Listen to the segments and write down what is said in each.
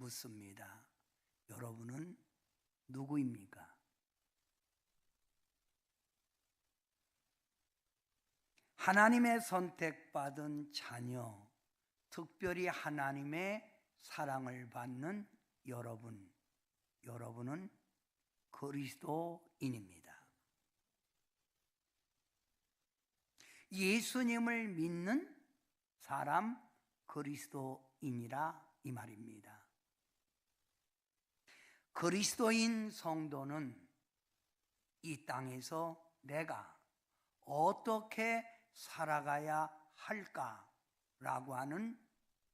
묻습니다. 여러분은 누구입니까? 하나님의 선택받은 자녀, 특별히 하나님의 사랑을 받는 여러분은 그리스도인입니다. 예수님을 믿는 사람 그리스도인이라 이 말입니다. 그리스도인 성도는 이 땅에서 내가 어떻게 살아가야 할까라고 하는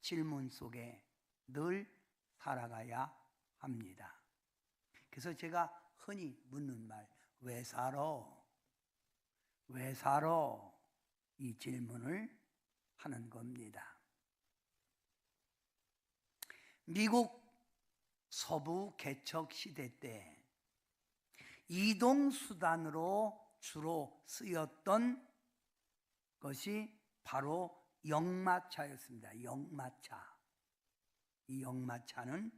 질문 속에 늘 살아가야 합니다. 그래서 제가 흔히 묻는 말, 왜 살아? 왜 살아? 이 질문을 하는 겁니다. 미국 서부 개척 시대 때 이동수단으로 주로 쓰였던 것이 바로 역마차였습니다. 역마차. 이 역마차는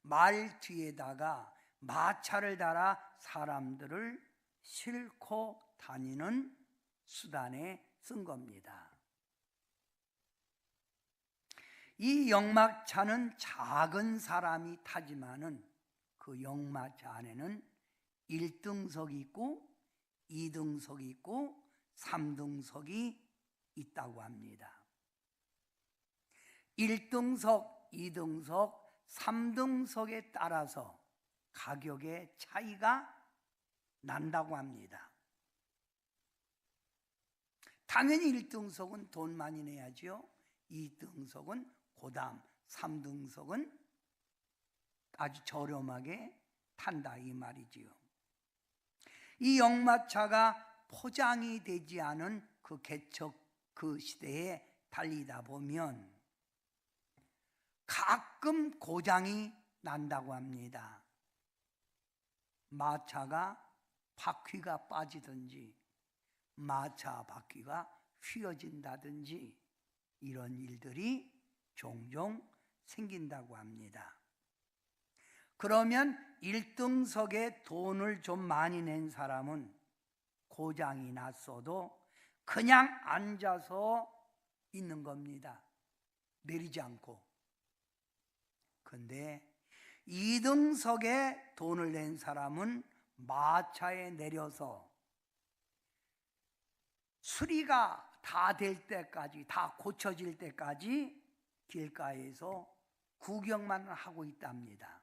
말 뒤에다가 마차를 달아 사람들을 싣고 다니는 수단에 쓴 겁니다. 이 역마차는 작은 사람이 타지만은 그 역마차 안에는 1등석이 있고 2등석이 있고 3등석이 있다고 합니다. 1등석, 2등석, 3등석에 따라서 가격의 차이가 난다고 합니다. 당연히 1등석은 돈 많이 내야죠. 2등석은 고담, 3등석은 아주 저렴하게 탄다 이 말이지요. 이 역마차가 포장이 되지 않은 그 개척 그 시대에 달리다 보면 가끔 고장이 난다고 합니다. 마차가 바퀴가 빠지든지 마차 바퀴가 휘어진다든지 이런 일들이 종종 생긴다고 합니다. 그러면 1등석에 돈을 좀 많이 낸 사람은 고장이 났어도 그냥 앉아서 있는 겁니다. 내리지 않고. 근데 2등석에 돈을 낸 사람은 마차에 내려서 수리가 다 될 때까지, 다 고쳐질 때까지 길가에서 구경만 하고 있답니다.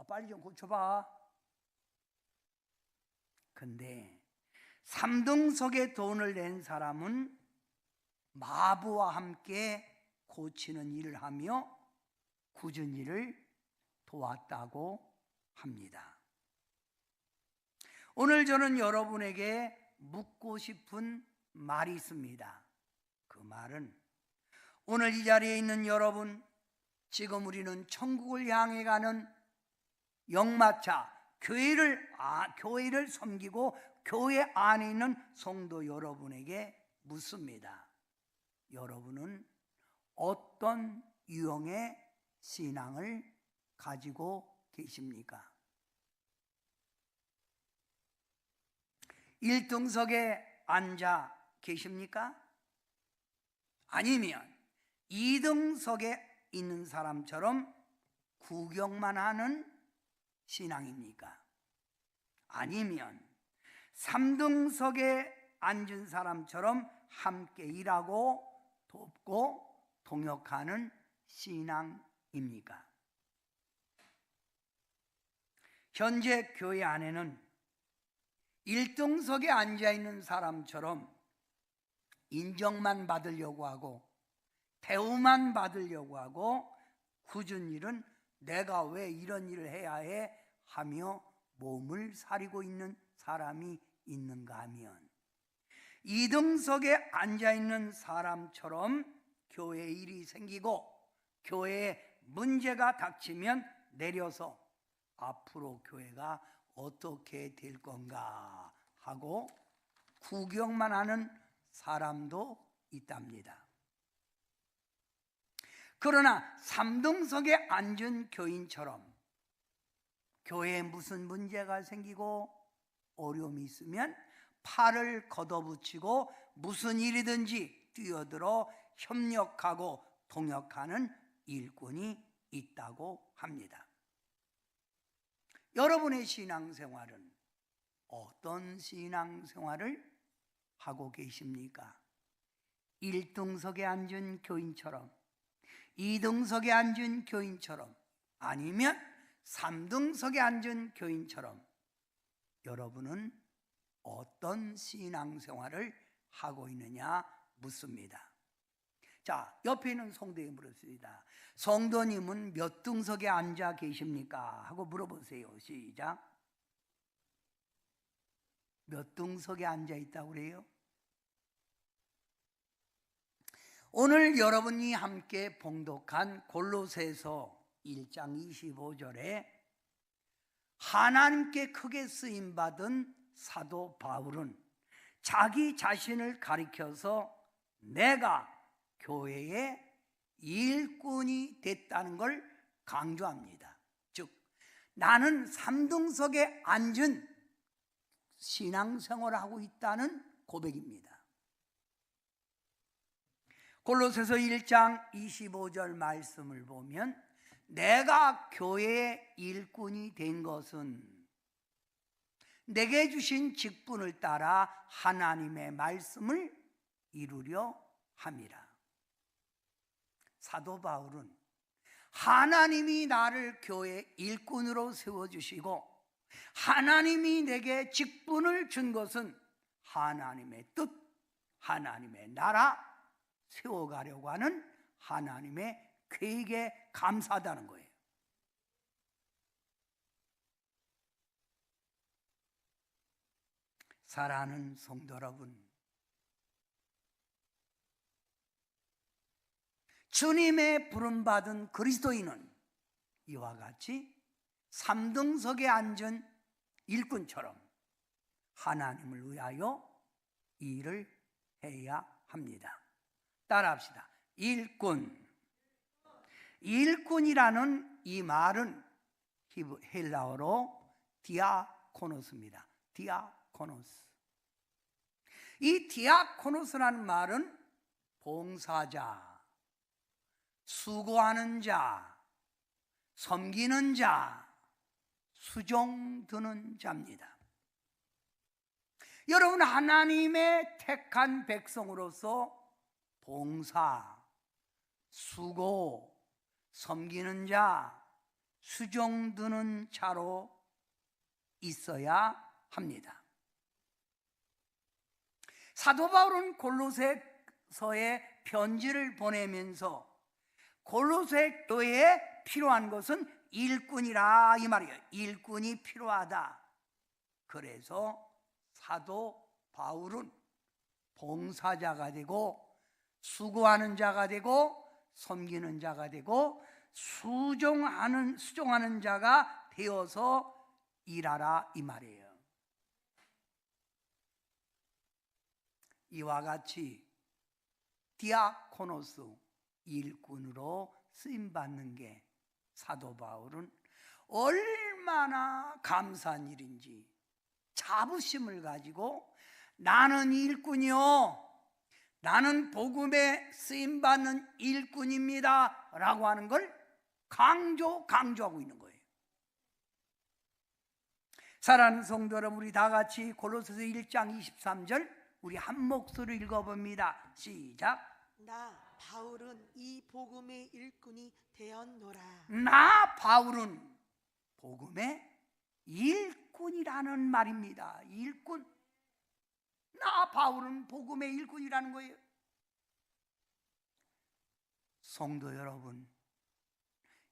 빨리 좀 고쳐봐. 근데 3등석에 돈을 낸 사람은 마부와 함께 고치는 일을 하며 굳은 일을 도왔다고 합니다. 오늘 저는 여러분에게 묻고 싶은 말이 있습니다. 그 말은 오늘 이 자리에 있는 여러분, 지금 우리는 천국을 향해 가는 역마차, 교회를 섬기고 교회 안에 있는 성도 여러분에게 묻습니다. 여러분은 어떤 유형의 신앙을 가지고 계십니까? 1등석에 앉아 계십니까? 아니면 2등석에 있는 사람처럼 구경만 하는 신앙입니까? 아니면 3등석에 앉은 사람처럼 함께 일하고 돕고 동역하는 신앙입니까? 현재 교회 안에는 1등석에 앉아있는 사람처럼 인정만 받으려고 하고 대우만 받으려고 하고 굳은 일은 내가 왜 이런 일을 해야 해 하며 몸을 사리고 있는 사람이 있는가 하면 2등석에 앉아있는 사람처럼 교회 일이 생기고 교회에 문제가 닥치면 내려서 앞으로 교회가 어떻게 될 건가 하고 구경만 하는 사람도 있답니다. 그러나 삼등석에 앉은 교인처럼 교회에 무슨 문제가 생기고 어려움이 있으면 팔을 걷어붙이고 무슨 일이든지 뛰어들어 협력하고 동역하는 일꾼이 있다고 합니다. 여러분의 신앙생활은 어떤 신앙생활을 하고 계십니까? 1등석에 앉은 교인처럼, 2등석에 앉은 교인처럼, 아니면 3등석에 앉은 교인처럼 여러분은 어떤 신앙생활을 하고 있느냐 묻습니다. 자, 옆에 있는 성도에게 물었습니다. 성도님은 몇 등석에 앉아 계십니까? 하고 물어보세요. 시작. 몇 등석에 앉아 있다고 그래요? 오늘 여러분이 함께 봉독한 골로새서 1장 25절에 하나님께 크게 쓰임받은 사도 바울은 자기 자신을 가리켜서 내가 교회의 일꾼이 됐다는 걸 강조합니다. 즉 나는 3등석에 앉은 신앙생활을 하고 있다는 고백입니다. 골로새서 1장 25절 말씀을 보면 내가 교회의 일꾼이 된 것은 내게 주신 직분을 따라 하나님의 말씀을 이루려 함이라. 사도 바울은 하나님이 나를 교회 일꾼으로 세워주시고 하나님이 내게 직분을 준 것은 하나님의 뜻, 하나님의 나라 세워가려고 하는 하나님의 계획에 감사하다는 거예요. 사랑하는 성도 여러분, 주님의 부름받은 그리스도인은 이와 같이 3등석에 앉은 일꾼처럼 하나님을 위하여 일을 해야 합니다. 따라합시다. 일꾼. 일꾼이라는 이 말은 헬라어로 디아코노스입니다. 디아코노스. 이 디아코노스라는 말은 봉사자, 수고하는 자, 섬기는 자, 수종 드는 자입니다. 여러분, 하나님의 택한 백성으로서 봉사, 수고, 섬기는 자, 수종 드는 자로 있어야 합니다. 사도 바울은 골로새서에 편지를 보내면서 골로새 교회에 필요한 것은 일꾼이라 이 말이에요. 일꾼이 필요하다. 그래서 사도 바울은 봉사자가 되고 수고하는 자가 되고 섬기는 자가 되고 수종하는 자가 되어서 일하라 이 말이에요. 이와 같이 디아코노스 일꾼으로 쓰임받는 게 사도 바울은 얼마나 감사한 일인지 자부심을 가지고 나는 일꾼이요, 나는 복음에 쓰임받는 일꾼입니다 라고 하는 걸 강조하고 있는 거예요. 사랑하는 성도 여러분, 우리 다 같이 골로새서 1장 23절 우리 한 목소리로 읽어봅니다. 시작. 나 바울은 이 복음의 일꾼이 되었노라. 나 바울은 복음의 일꾼이라는 말입니다. 일꾼. 나 바울은 복음의 일꾼이라는 거예요. 성도 여러분,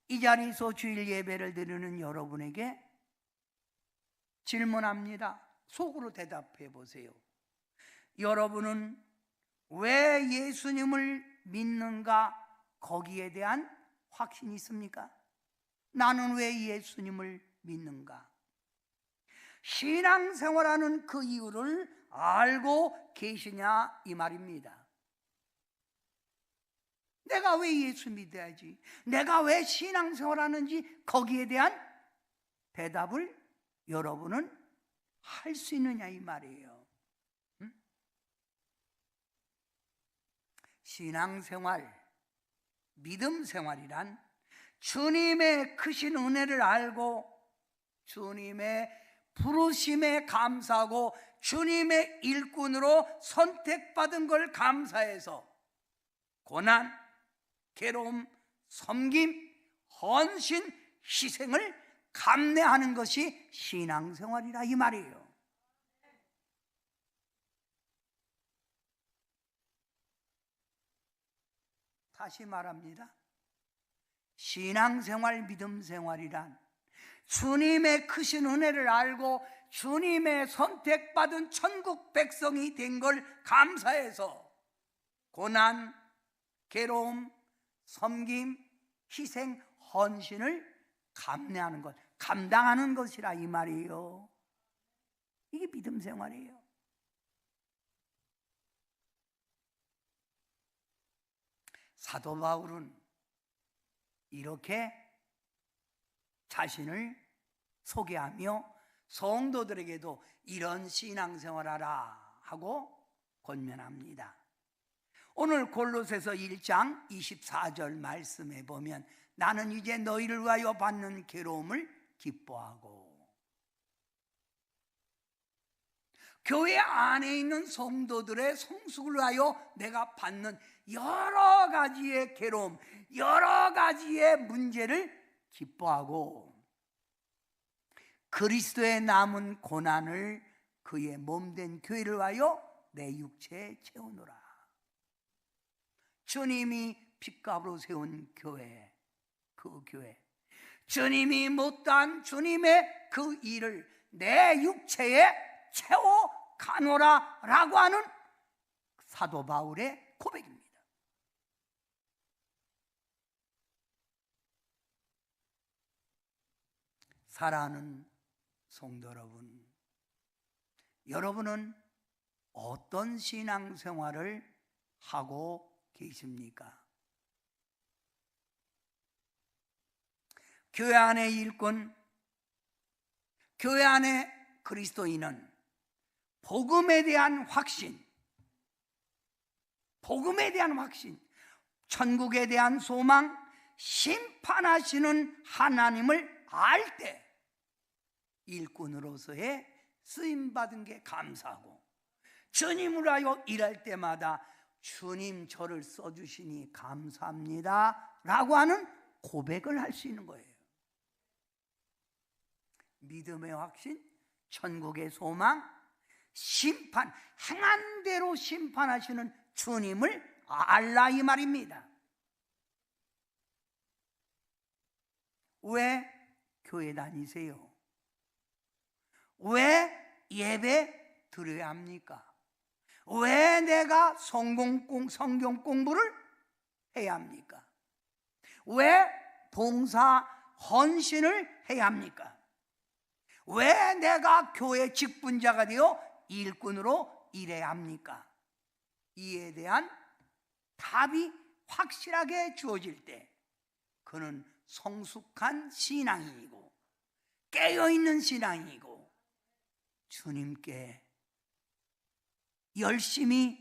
이 자리에서 주일 예배를 드리는 여러분에게 질문합니다. 속으로 대답해 보세요. 여러분은 왜 예수님을 믿는가? 거기에 대한 확신이 있습니까? 나는 왜 예수님을 믿는가? 신앙생활하는 그 이유를 알고 계시냐 이 말입니다. 내가 왜 예수 믿어야지? 내가 왜 신앙생활하는지 거기에 대한 대답을 여러분은 할 수 있느냐 이 말이에요. 신앙생활, 믿음생활이란 주님의 크신 은혜를 알고 주님의 부르심에 감사하고 주님의 일꾼으로 선택받은 걸 감사해서 고난, 괴로움, 섬김, 헌신, 희생을 감내하는 것이 신앙생활이라 이 말이에요. 다시 말합니다. 신앙생활, 믿음생활이란 주님의 크신 은혜를 알고 주님의 선택받은 천국 백성이 된 걸 감사해서 고난, 괴로움, 섬김, 희생, 헌신을 감내하는 것, 감당하는 것이라 이 말이에요. 이게 믿음생활이에요. 사도 바울은 이렇게 자신을 소개하며 성도들에게도 이런 신앙생활하라 하고 권면합니다. 오늘 골로새서 1장 24절 말씀에 보면 나는 이제 너희를 위하여 받는 괴로움을 기뻐하고, 교회 안에 있는 성도들의 성숙을 위하여 내가 받는 여러 가지의 괴로움, 여러 가지의 문제를 기뻐하고 그리스도의 남은 고난을 그의 몸된 교회를 위하여 내 육체에 채우노라. 주님이 핏값으로 세운 교회, 그 교회, 주님이 못한 주님의 그 일을 내 육체에 채워가노라 라고 하는 사도 바울의 고백입니다. 사랑하는 성도 여러분, 여러분은 어떤 신앙생활을 하고 계십니까? 교회 안의 일꾼, 교회 안의 그리스도인은 복음에 대한 확신, 복음에 대한 확신, 천국에 대한 소망, 심판하시는 하나님을 알 때 일꾼으로서의 쓰임받은 게 감사하고, 주님을 하여 일할 때마다 주님 저를 써주시니 감사합니다 라고 하는 고백을 할 수 있는 거예요. 믿음의 확신, 천국의 소망, 심판, 행한 대로 심판하시는 주님을 알라 이 말입니다. 왜 교회 다니세요? 왜 예배 드려야 합니까? 왜 내가 성경 공부를 해야 합니까? 왜 봉사 헌신을 해야 합니까? 왜 내가 교회 직분자가 되어 일꾼으로 일해야 합니까? 이에 대한 답이 확실하게 주어질 때 그는 성숙한 신앙이고 깨어있는 신앙이고 주님께 열심히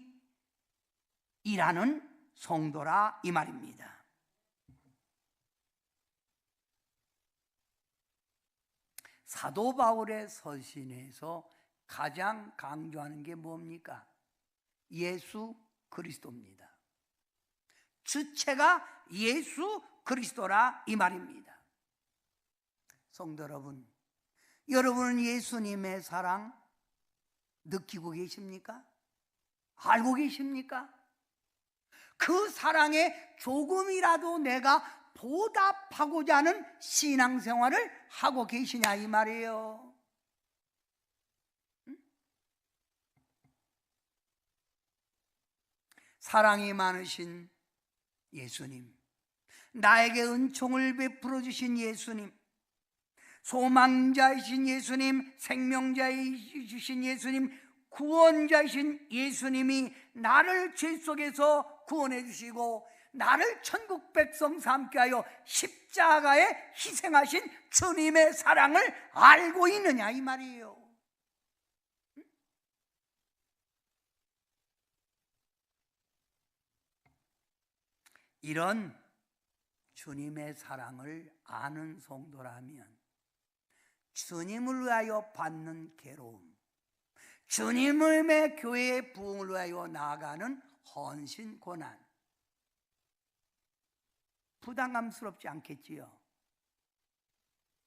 일하는 성도라 이 말입니다. 사도 바울의 서신에서 가장 강조하는 게 뭡니까? 예수 그리스도입니다. 주체가 예수 그리스도라 이 말입니다. 성도 여러분, 여러분은 예수님의 사랑 느끼고 계십니까? 알고 계십니까? 그 사랑에 조금이라도 내가 보답하고자 하는 신앙생활을 하고 계시냐 이 말이에요. 사랑이 많으신 예수님, 나에게 은총을 베풀어 주신 예수님, 소망자이신 예수님, 생명자이신 예수님, 구원자이신 예수님이 나를 죄 속에서 구원해 주시고 나를 천국 백성 삼게 하여 십자가에 희생하신 주님의 사랑을 알고 있느냐 이 말이에요. 이런 주님의 사랑을 아는 성도라면 주님을 위하여 받는 괴로움, 주님의 교회의 부흥을 위하여 나아가는 헌신 고난, 부담감스럽지 않겠지요?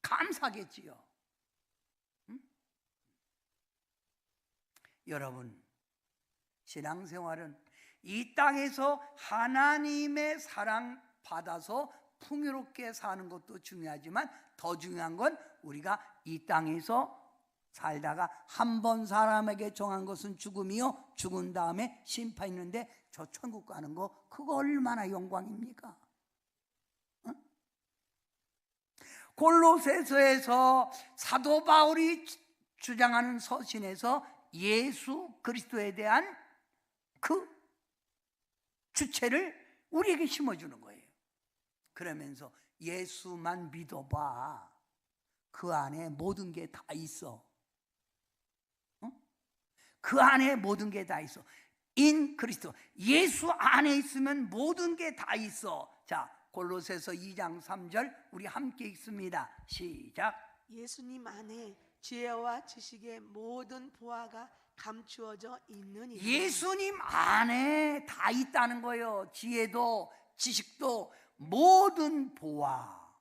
감사하겠지요? 응? 여러분, 신앙생활은 이 땅에서 하나님의 사랑 받아서 풍요롭게 사는 것도 중요하지만 더 중요한 건 우리가 이 땅에서 살다가 한 번 사람에게 정한 것은 죽음이요 죽은 다음에 심판 있는데 저 천국 가는 거 그거 얼마나 영광입니까? 응? 골로새서에서 사도 바울이 주장하는 서신에서 예수 그리스도에 대한 그 주체를 우리에게 심어주는 거예요. 그러면서 예수만 믿어봐. 그 안에 모든 게 다 있어. 그 안에 모든 게 다 있어. 인 그리스도, 예수 안에 있으면 모든 게 다 있어. 자, 골로새서 2장 3절 우리 함께 읽습니다. 시작. 예수님 안에 지혜와 지식의 모든 보화가 감추어져 있느니라. 예수님 안에 다 있다는 거예요. 지혜도 지식도 모든 보화,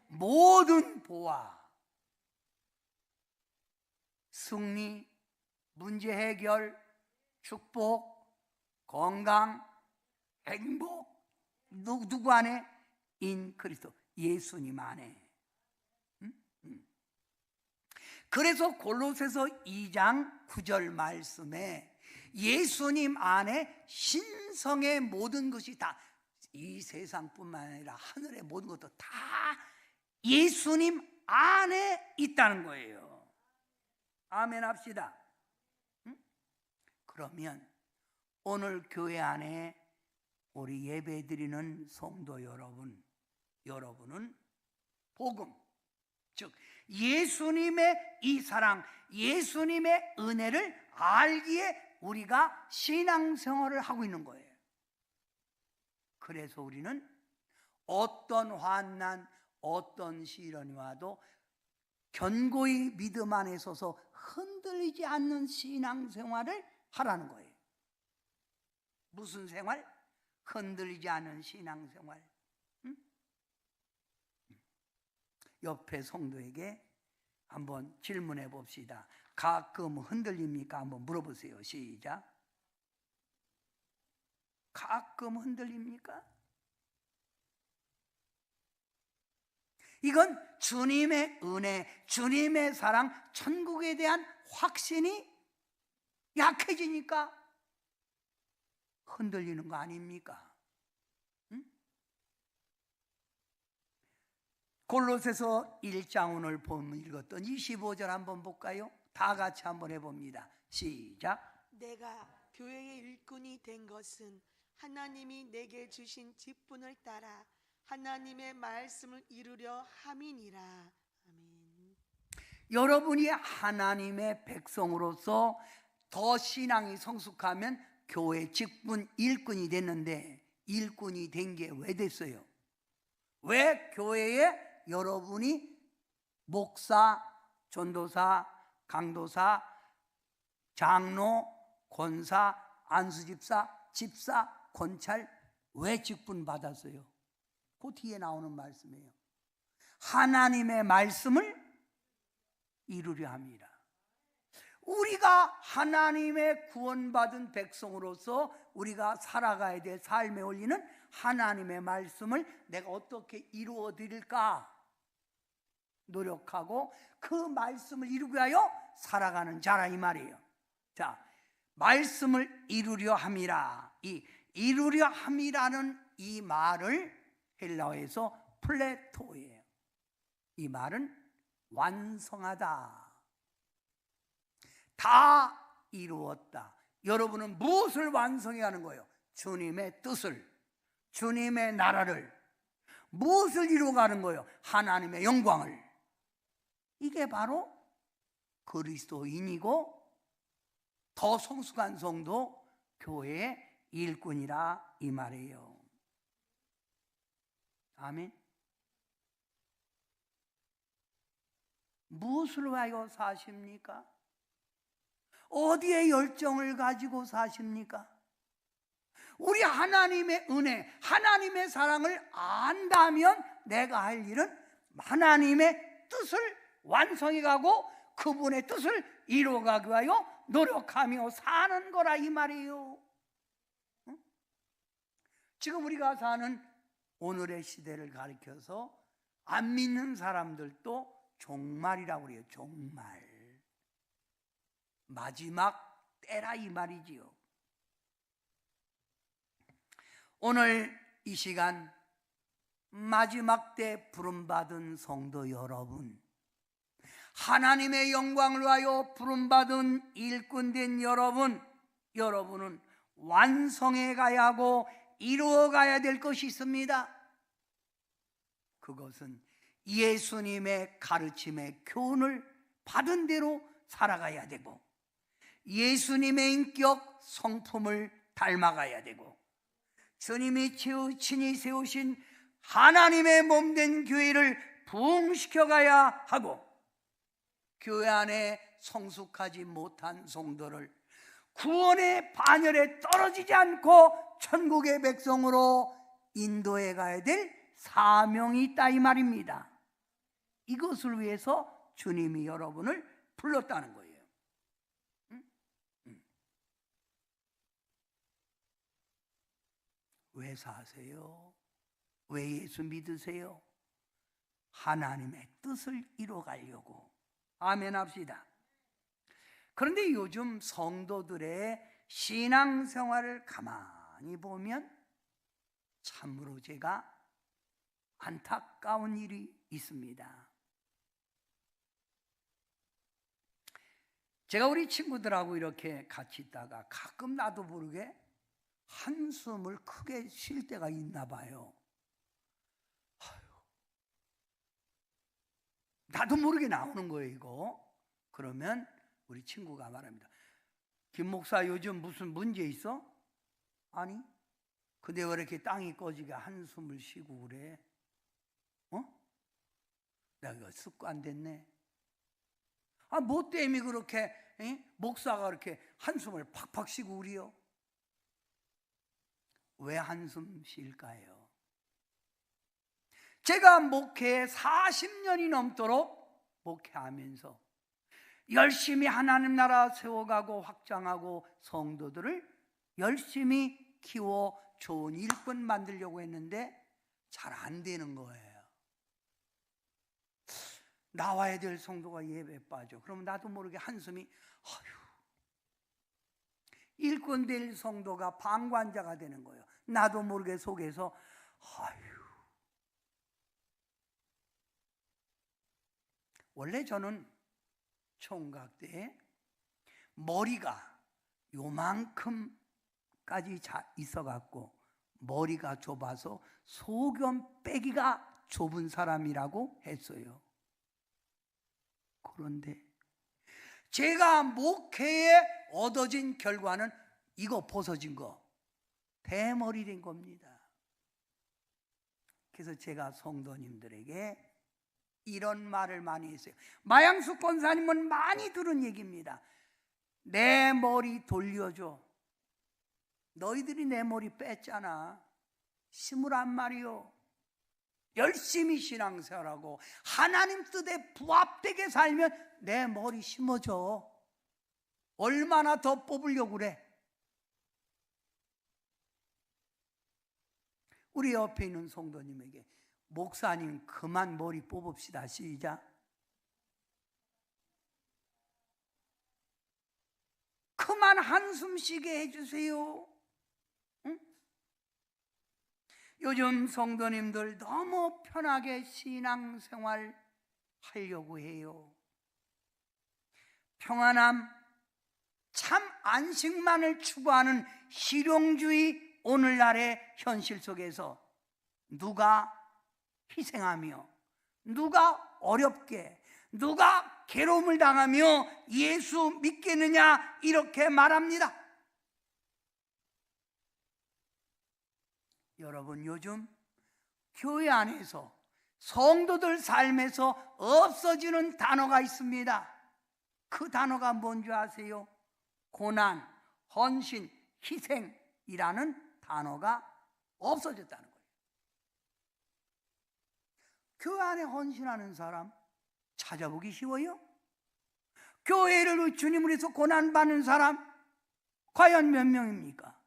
모든 보화, 승리, 문제 해결, 축복, 건강, 행복, 누구 안에? 인 그리스도, 예수님 안에. 그래서 골로새서 2장 9절 말씀에 예수님 안에 신성의 모든 것이 다, 이 세상뿐만 아니라 하늘의 모든 것도 다 예수님 안에 있다는 거예요. 아멘 합시다. 그러면 오늘 교회 안에 우리 예배 드리는 성도 여러분, 여러분은 복음, 즉 예수님의 이 사랑, 예수님의 은혜를 알기에 우리가 신앙생활을 하고 있는 거예요. 그래서 우리는 어떤 환난, 어떤 시련이 와도 견고히 믿음 안에 서서 흔들리지 않는 신앙생활을 하라는 거예요. 무슨 생활? 흔들리지 않은 신앙생활. 옆에 성도에게 한번 질문해 봅시다. 가끔 흔들립니까? 한번 물어보세요. 시작. 가끔 흔들립니까? 이건 주님의 은혜, 주님의 사랑, 천국에 대한 확신이 약해지니까 흔들리는 거 아닙니까? 골로새서 1장 오늘 보면 읽었던 25절 한번 볼까요? 다 같이 한번 해봅니다. 시작. 내가 교회의 일꾼이 된 것은 하나님이 내게 주신 직분을 따라 하나님의 말씀을 이루려 함이니라. 아멘. 여러분이 하나님의 백성으로서 더 신앙이 성숙하면 교회 직분 일꾼이 됐는데, 일꾼이 된 게 왜 됐어요? 왜 교회에 여러분이 목사, 전도사, 강도사, 장로, 권사, 안수집사, 집사, 권찰 왜 직분 받았어요? 그 뒤에 나오는 말씀이에요. 하나님의 말씀을 이루려 합니다. 우리가 하나님의 구원받은 백성으로서 우리가 살아가야 될 삶의 원리는 하나님의 말씀을 내가 어떻게 이루어 드릴까 노력하고 그 말씀을 이루기 위하여 살아가는 자라 이 말이에요. 자, 말씀을 이루려 함이라. 이 이루려 함이라는 이 말을 헬라어에서 플레토예요. 이 말은 완성하다, 다 이루었다. 여러분은 무엇을 완성해 가는 거예요? 주님의 뜻을. 주님의 나라를, 무엇을 이루어가는 거예요? 하나님의 영광을. 이게 바로 그리스도인이고 더 성숙한 성도, 교회의 일꾼이라 이 말이에요. 아멘. 무엇을 위하여 사십니까? 어디에 열정을 가지고 사십니까? 우리 하나님의 은혜, 하나님의 사랑을 안다면 내가 할 일은 하나님의 뜻을 완성해 가고 그분의 뜻을 이루어가기 위하여 노력하며 사는 거라 이 말이에요. 지금 우리가 사는 오늘의 시대를 가리켜서 안 믿는 사람들도 종말이라고 그래요. 종말, 마지막 때라 이 말이지요. 오늘 이 시간 마지막 때 부름받은 성도 여러분, 하나님의 영광을 위하여 부름받은 일꾼된 여러분은 완성해 가야 하고 이루어 가야 될 것이 있습니다. 그것은 예수님의 가르침의 교훈을 받은 대로 살아가야 되고, 예수님의 인격 성품을 닮아가야 되고, 주님이 친히 세우신 하나님의 몸된 교회를 부흥시켜 가야 하고, 교회 안에 성숙하지 못한 성도를 구원의 반열에 떨어지지 않고 천국의 백성으로 인도해 가야 될 사명이 있다 이 말입니다. 이것을 위해서 주님이 여러분을 불렀다는 거예요. 왜 사세요? 왜 예수 믿으세요? 하나님의 뜻을 이뤄가려고. 아멘 합시다. 그런데 요즘 성도들의 신앙생활을 가만히 보면 참으로 제가 안타까운 일이 있습니다. 제가 우리 친구들하고 이렇게 같이 있다가 가끔 나도 모르게 한숨을 크게 쉴 때가 있나 봐요. 나도 모르게 나오는 거예요 이거. 그러면 우리 친구가 말합니다. 김 목사 요즘 무슨 문제 있어? 아니, 근데 왜 이렇게 땅이 꺼지게 한숨을 쉬고 그래? 내가 습관됐네. 뭐 때문에 그렇게 목사가 그렇게 한숨을 팍팍 쉬고 그래요? 왜 한숨 쉴까요? 제가 목회에 40년이 넘도록 목회하면서 열심히 하나님 나라 세워가고 확장하고 성도들을 열심히 키워 좋은 일꾼 만들려고 했는데 잘 안 되는 거예요. 나와야 될 성도가 예배에 빠져. 그러면 나도 모르게 한숨이 일꾼 될 성도가 방관자가 되는 거예요. 나도 모르게 속에서 원래 저는 총각 때 머리가 요만큼까지 있어갖고 머리가 좁아서 소견 빼기가 좁은 사람이라고 했어요. 그런데 제가 목회에 얻어진 결과는 이거 벗어진 거 대머리 된 겁니다. 그래서 제가 성도님들에게 이런 말을 많이 했어요. 마양숙 권사님은 많이 들은 얘기입니다. 내 머리 돌려줘. 너희들이 내 머리 뺐잖아. 심으란 말이요. 열심히 신앙생활하고 하나님 뜻에 부합되게 살면 내 머리 심어줘. 얼마나 더 뽑으려고 그래? 우리 옆에 있는 성도님에게 목사님 그만 머리 뽑읍시다. 시작. 그만 한숨 쉬게 해주세요. 응? 요즘 성도님들 너무 편하게 신앙생활 하려고 해요. 평안함, 참 안식만을 추구하는 실용주의 오늘날의 현실 속에서 누가 희생하며 누가 어렵게 누가 괴로움을 당하며 예수 믿겠느냐 이렇게 말합니다. 여러분, 요즘 교회 안에서 성도들 삶에서 없어지는 단어가 있습니다. 그 단어가 뭔지 아세요? 고난, 헌신, 희생이라는 단어가 없어졌다는 거예요. 교회 안에 헌신하는 사람 찾아보기 쉬워요? 교회를 주님을 위해서 고난받는 사람 과연 몇 명입니까?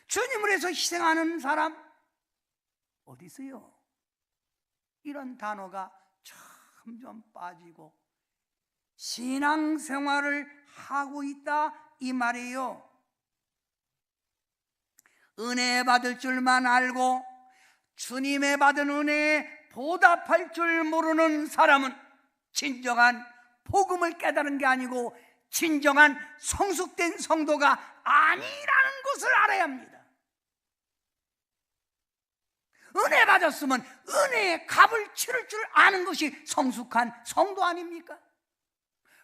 주님을 위해서 희생하는 사람 어디 있어요? 이런 단어가 점점 빠지고 신앙생활을 하고 있다 이 말이에요. 은혜 받을 줄만 알고 주님의 받은 은혜에 보답할 줄 모르는 사람은 진정한 복음을 깨달은 게 아니고 진정한 성숙된 성도가 아니라는 것을 알아야 합니다. 은혜 받았으면 은혜의 값을 치를 줄 아는 것이 성숙한 성도 아닙니까?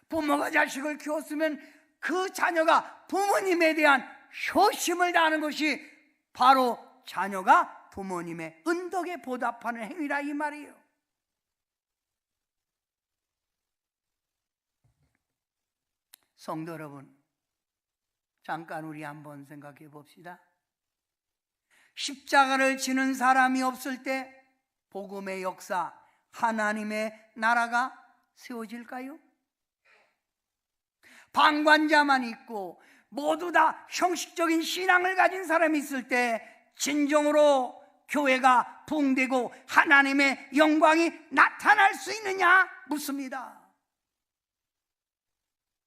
부모가 자식을 키웠으면 그 자녀가 부모님에 대한 효심을 다하는 것이 바로 자녀가 부모님의 은덕에 보답하는 행위라 이 말이에요. 성도 여러분, 잠깐 우리 한번 생각해 봅시다. 십자가를 지는 사람이 없을 때 복음의 역사, 하나님의 나라가 세워질까요? 방관자만 있고 모두 다 형식적인 신앙을 가진 사람이 있을 때 진정으로 교회가 부흥되고 하나님의 영광이 나타날 수 있느냐 묻습니다.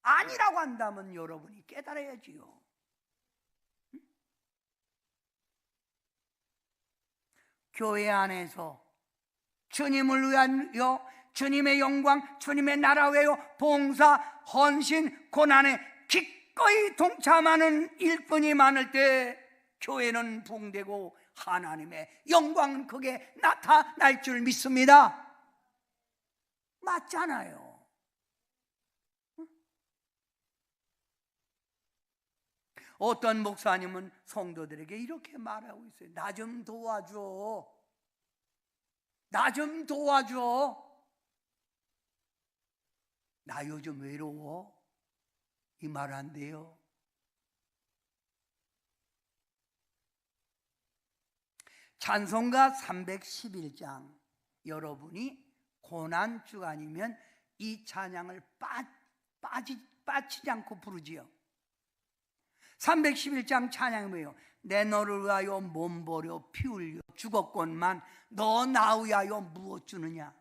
아니라고 한다면 여러분이 깨달아야지요. 교회 안에서 주님을 위하여 주님의 영광, 주님의 나라 위하여 봉사, 헌신, 고난에 기꺼이 동참하는 일꾼이 많을 때 교회는 부흥되고 하나님의 영광은 크게 나타날 줄 믿습니다. 맞잖아요. 어떤 목사님은 성도들에게 이렇게 말하고 있어요. 나 좀 도와줘. 나 좀 도와줘. 나 요즘 외로워. 이 말 안 돼요. 찬송가 311장, 여러분이 고난주간이면 이 찬양을 빠지지 않고 부르지요. 311장 찬양이 뭐예요? 내 너를 위하여 몸 버려 피 흘려 죽었건만 너 나 위하여 무엇 주느냐?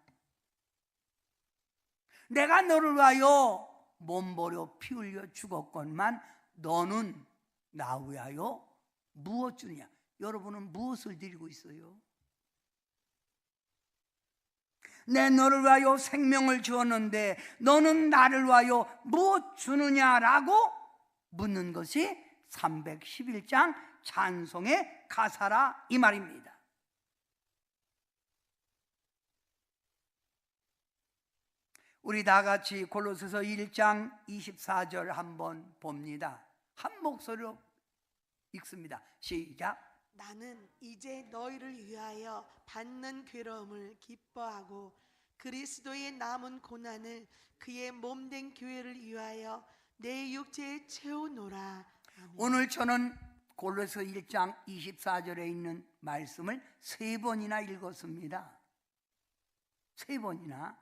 내가 너를 위하여 몸 버려 피 흘려 죽었건만 너는 나 위하여 무엇 주느냐? 여러분은 무엇을 드리고 있어요? 내 너를 위하여 생명을 주었는데 너는 나를 위하여 무엇 주느냐라고 묻는 것이 311장 찬송의 가사라 이 말입니다. 우리 다 같이 골로새서 1장 24절 한번 봅니다. 한 목소리로 읽습니다. 시작. 나는 이제 너희를 위하여 받는 괴로움을 기뻐하고 그리스도의 남은 고난을 그의 몸된 교회를 위하여 내 육체에 채우노라. 아멘. 오늘 저는 골로새 1장 24절에 있는 말씀을 3번이나 읽었습니다. 3번이나.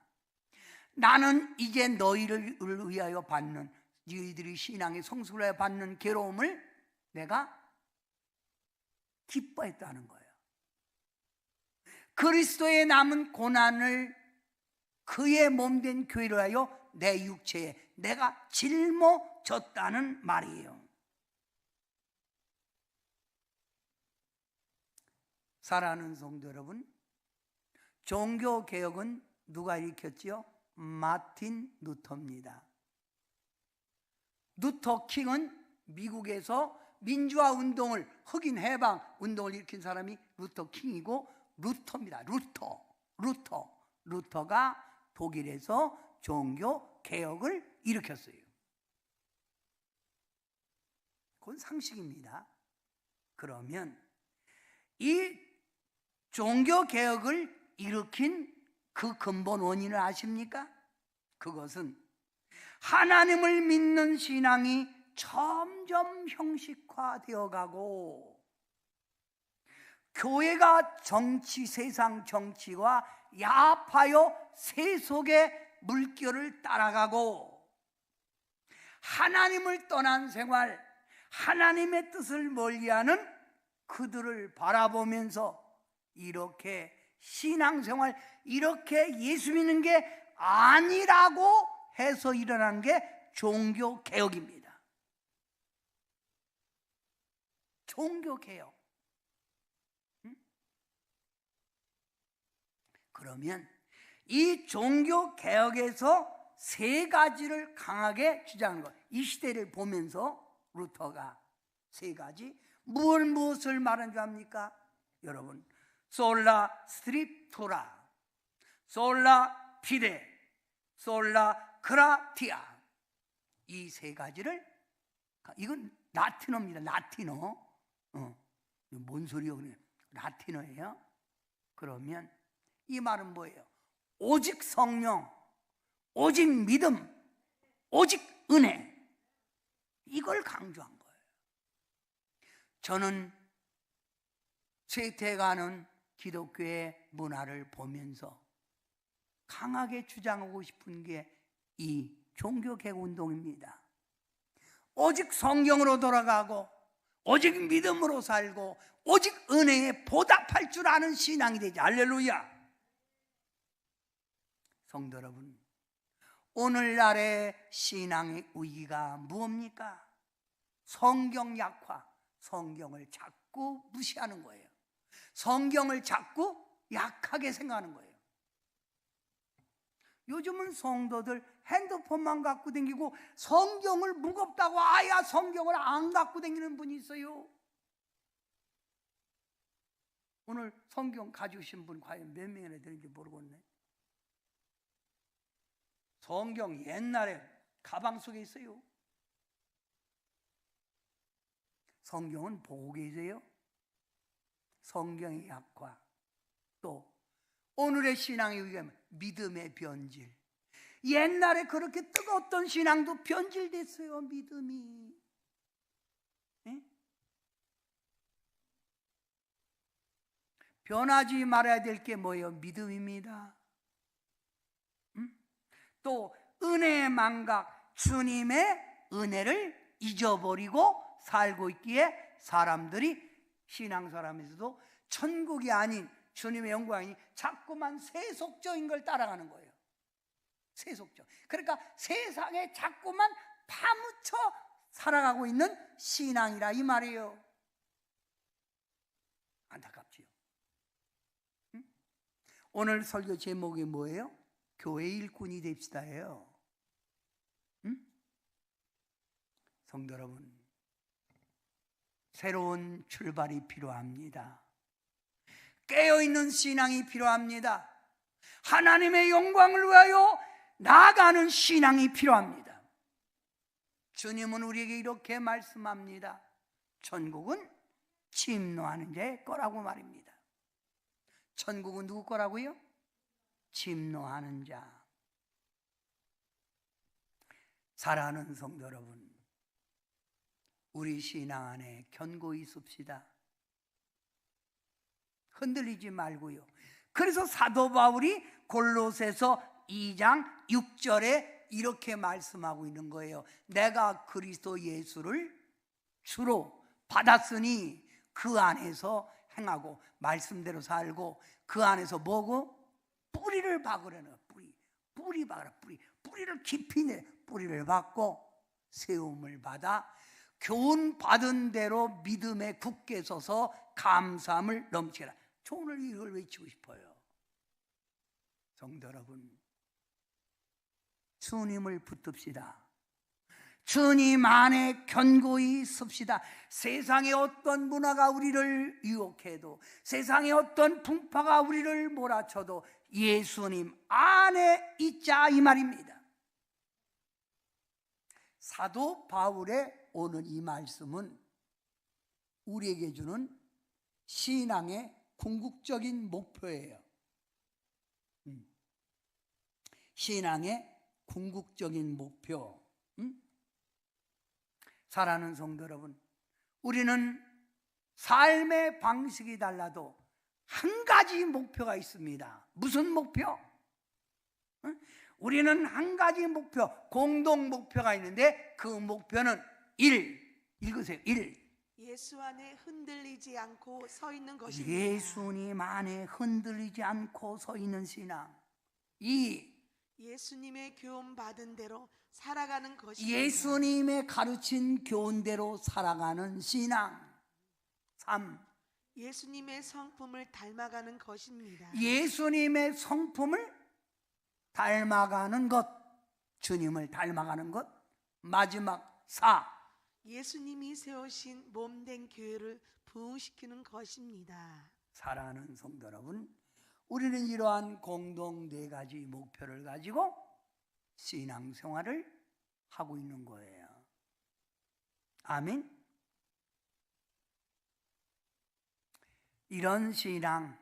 나는 이제 너희를 위하여 받는, 너희들이 신앙의 성숙을 위하여 받는 괴로움을 내가 기뻐했다는 거예요. 그리스도의 남은 고난을 그의 몸된 교회를 하여 내 육체에 내가 짊어졌다는 말이에요. 사랑하는 성도 여러분, 종교개혁은 누가 일으켰지요? 마틴 루터입니다. 루터 킹은 미국에서 민주화 운동을, 흑인 해방 운동을 일으킨 사람이 루터 킹이고 루터입니다. 루터가 독일에서 종교 개혁을 일으켰어요. 그건 상식입니다. 그러면 이 종교 개혁을 일으킨 그 근본 원인을 아십니까? 그것은 하나님을 믿는 신앙이 점점 형식화되어 가고 교회가 세상 정치와 야합하여 세속의 물결을 따라가고 하나님을 떠난 생활, 하나님의 뜻을 멀리하는 그들을 바라보면서 이렇게 신앙생활, 이렇게 예수 믿는 게 아니라고 해서 일어난 게 종교개혁입니다. 종교개혁. 그러면 이 종교개혁에서 세 가지를 강하게 주장하는 것, 이 시대를 보면서 루터가 세 가지 무엇을 말하는 줄 압니까? 여러분, 솔라 스크립투라, 솔라 피데, 솔라 그라티아, 이 세 가지를, 이건 라틴어입니다. 라틴어. 뭔 소리요? 라틴어예요. 그러면 이 말은 뭐예요? 오직 성령, 오직 믿음, 오직 은혜, 이걸 강조한 거예요. 저는 쇠퇴가는 기독교의 문화를 보면서 강하게 주장하고 싶은 게 이 종교개혁 운동입니다. 오직 성경으로 돌아가고 오직 믿음으로 살고 오직 은혜에 보답할 줄 아는 신앙이 되지. 할렐루야. 성도 여러분, 오늘날의 신앙의 위기가 무엇입니까? 성경 약화, 성경을 자꾸 무시하는 거예요. 성경을 자꾸 약하게 생각하는 거예요. 요즘은 성도들 핸드폰만 갖고 다니고 성경을 무겁다고 아야 성경을 안 갖고 다니는 분이 있어요. 오늘 성경 가져오신 분 과연 몇 명이나 되는지 모르겠네. 성경 옛날에 가방 속에 있어요. 성경은 보고 계세요? 성경의 약화, 또 오늘의 신앙의 위험, 믿음의 변질. 옛날에 그렇게 뜨거웠던 신앙도 변질됐어요. 믿음이. 네? 변하지 말아야 될 게 뭐예요? 믿음입니다. 또 은혜의 망각, 주님의 은혜를 잊어버리고 살고 있기에 사람들이 신앙사람에서도 천국이 아닌 주님의 영광이 자꾸만 세속적인 걸 따라가는 거예요. 세속적. 그러니까 세상에 자꾸만 파묻혀 살아가고 있는 신앙이라 이 말이에요. 안타깝지요. 응? 오늘 설교 제목이 뭐예요? 교회 일꾼이 됩시다예요. 응? 성도 여러분, 새로운 출발이 필요합니다. 깨어있는 신앙이 필요합니다. 하나님의 영광을 위하여 나아가는 신앙이 필요합니다. 주님은 우리에게 이렇게 말씀합니다. 천국은 침노하는 자의 거라고 말입니다. 천국은 누구 거라고요? 침노하는 자. 사랑하는 성도 여러분, 우리 신앙 안에 견고히 있읍시다. 흔들리지 말고요. 그래서 사도 바울이 골로새서 2장 6절에 이렇게 말씀하고 있는 거예요. 내가 그리스도 예수를 주로 받았으니 그 안에서 행하고 말씀대로 살고 그 안에서 뭐고? 뿌리를 박으려는 뿌리 박으라. 뿌리를 깊이 내 뿌리를 박고 세움을 받아 교훈 받은 대로 믿음에 굳게 서서 감사함을 넘치라. 저 오늘 이걸 외치고 싶어요. 성도 여러분, 주님을 붙듭시다. 주님 안에 견고히 섭시다. 세상의 어떤 문화가 우리를 유혹해도, 세상의 어떤 풍파가 우리를 몰아쳐도 예수님 안에 있자, 이 말입니다. 사도 바울의 오늘 이 말씀은 우리에게 주는 신앙의 궁극적인 목표예요. 신앙의 궁극적인 목표. 사랑하는 성도 여러분, 우리는 삶의 방식이 달라도 한 가지 목표가 있습니다. 무슨 목표? 우리는 한 가지 목표, 공동 목표가 있는데 그 목표는 읽으세요. 예수 안에 흔들리지 않고 서 있는 것입니다. 예수님 안에 흔들리지 않고 서 있는 신앙. 예수님의 교훈 받은 대로 살아가는 것입니다. 예수님의 가르친 교훈대로 살아가는 신앙. 3. 예수님의 성품을 닮아가는 것입니다. 예수님의 성품을 닮아가는 것, 주님을 닮아가는 것. 마지막 4. 예수님이 세우신 몸된 교회를 부흥시키는 것입니다. 사랑하는 성도 여러분, 우리는 이러한 공동 4가지 목표를 가지고 신앙생활을 하고 있는 거예요. 아멘. 이런 신앙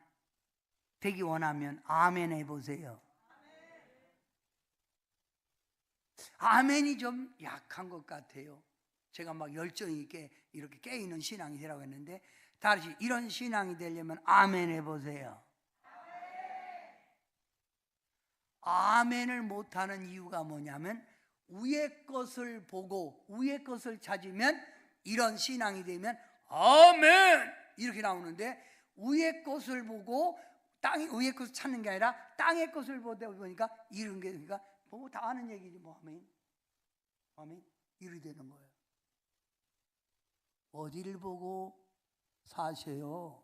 되기 원하면 아멘 해보세요. 아멘이 좀 약한 것 같아요. 제가 막 열정 있게 이렇게 깨있는 신앙이 되라고 했는데, 다시 이런 신앙이 되려면 아멘 해보세요. 아멘을 못하는 이유가 뭐냐면, 위의 것을 보고 위의 것을 찾으면 이런 신앙이 되면 아멘 이렇게 나오는데, 위의 것을 보고 위의 것을 찾는 게 아니라 땅의 것을 보다 보니까 이런 게, 그러니까 보고 다 아는 얘기지 뭐. 아멘 이렇게 되는 거예요. 어디를 보고 사세요?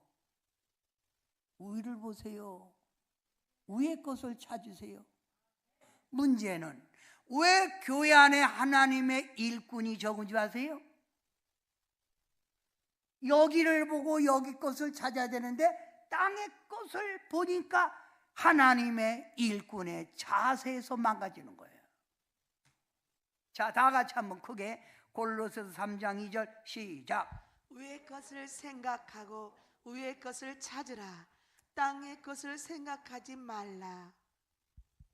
위를 보세요. 위의 것을 찾으세요. 문제는 왜 교회 안에 하나님의 일꾼이 적은지 아세요? 여기를 보고 여기 것을 찾아야 되는데 땅의 것을 보니까 하나님의 일꾼의 자세에서 망가지는 거예요. 자, 다 같이 한번 크게 골로새서 3장 2절 시작. 위의 것을 생각하고 위의 것을 찾으라. 땅의 것을 생각하지 말라.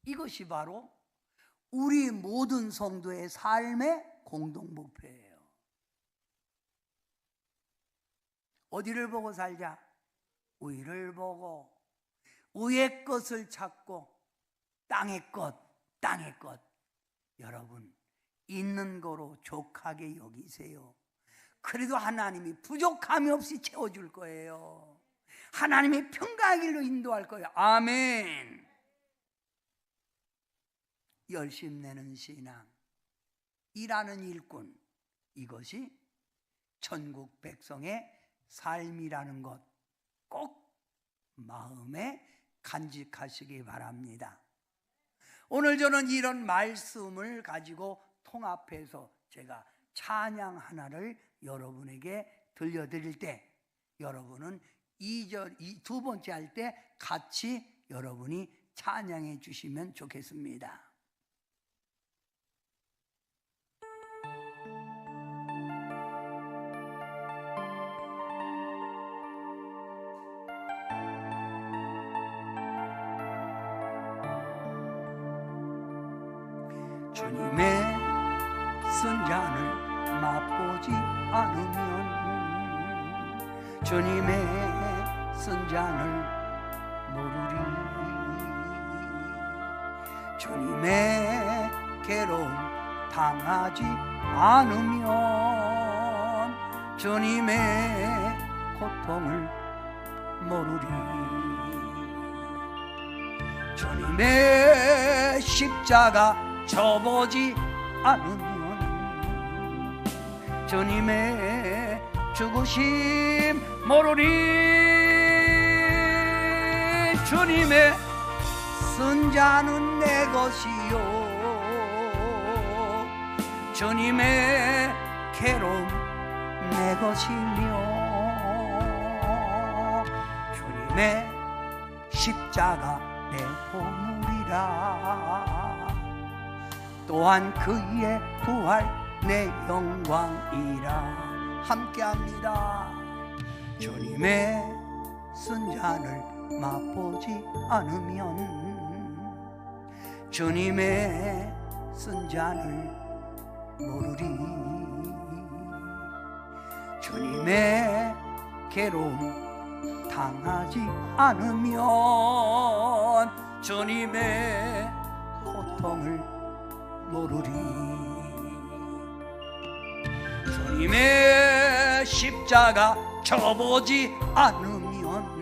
이것이 바로 우리 모든 성도의 삶의 공동 목표예요. 어디를 보고 살자? 위를 보고 위의 것을 찾고 땅의 것. 여러분, 있는 거로 족하게 여기세요. 그래도 하나님이 부족함이 없이 채워줄 거예요. 하나님이 평강의 길로 인도할 거예요. 아멘. 열심 내는 신앙, 일하는 일꾼, 이것이 천국 백성의 삶이라는 것 꼭 마음에 간직하시기 바랍니다. 오늘 저는 이런 말씀을 가지고 통합해서 제가 찬양 하나를 여러분에게 들려드릴 때, 여러분은 2절, 두 번째 할 때 같이 여러분이 찬양해 주시면 좋겠습니다. 주님의 쓴 잔을 맛보지 않으면, 주님의 쓴 잔을 모르리. 주님의 괴로움 당하지 않으면 주님의 고통을 모르리. 주님의 십자가 져보지 않으면 주님의 죽으심 모르리. 주님의 쓴 자는 내 것이요, 주님의 괴로움 내 것이며 주님의 십자가 내 보물이라 또한 그의 부활 내 영광이라 함께합니다. 주님의 쓴 잔을 맛보지 않으면 주님의 쓴 잔을 모르리 주님의 괴로움 당하지 않으면 주님의 고통을 모르리 주님의 십자가 져보지 않으면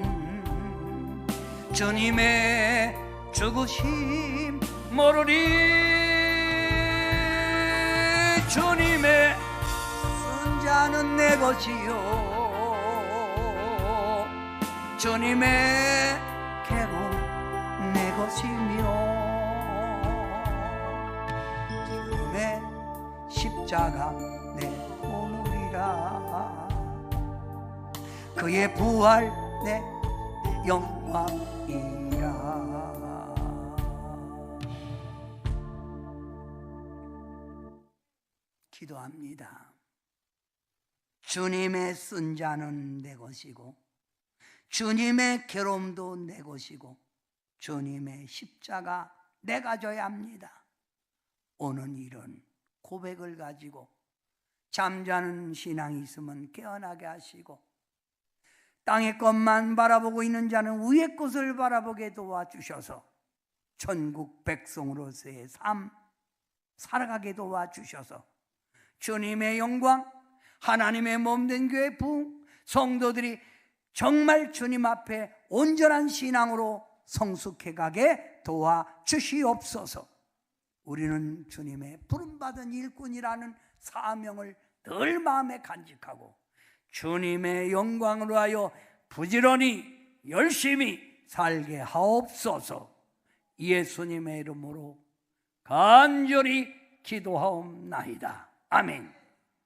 주님의 죽으심 모르리 주님의 쓴 잔은 내 것이요 주님의 괴로움 내 것이며 주님의 십자가 내 보물이라 그의 부활 내 영광이라 기도합니다. 주님의 쓴 잔은 내 것이고 주님의 괴로움도 내 것이고 주님의 십자가 내가 져야 합니다. 오는 이런 고백을 가지고 잠자는 신앙이 있으면 깨어나게 하시고 땅의 것만 바라보고 있는 자는 위의 것을 바라보게 도와주셔서 천국 백성으로서의 삶 살아가게 도와주셔서 주님의 영광 하나님의 몸된 교회 부흥 성도들이 정말 주님 앞에 온전한 신앙으로 성숙해 가게 도와주시옵소서. 우리는 주님의 부름받은 일꾼이라는 사명을 늘 마음에 간직하고 주님의 영광으로 하여 부지런히 열심히 살게 하옵소서. 예수님의 이름으로 간절히 기도하옵나이다. 아멘.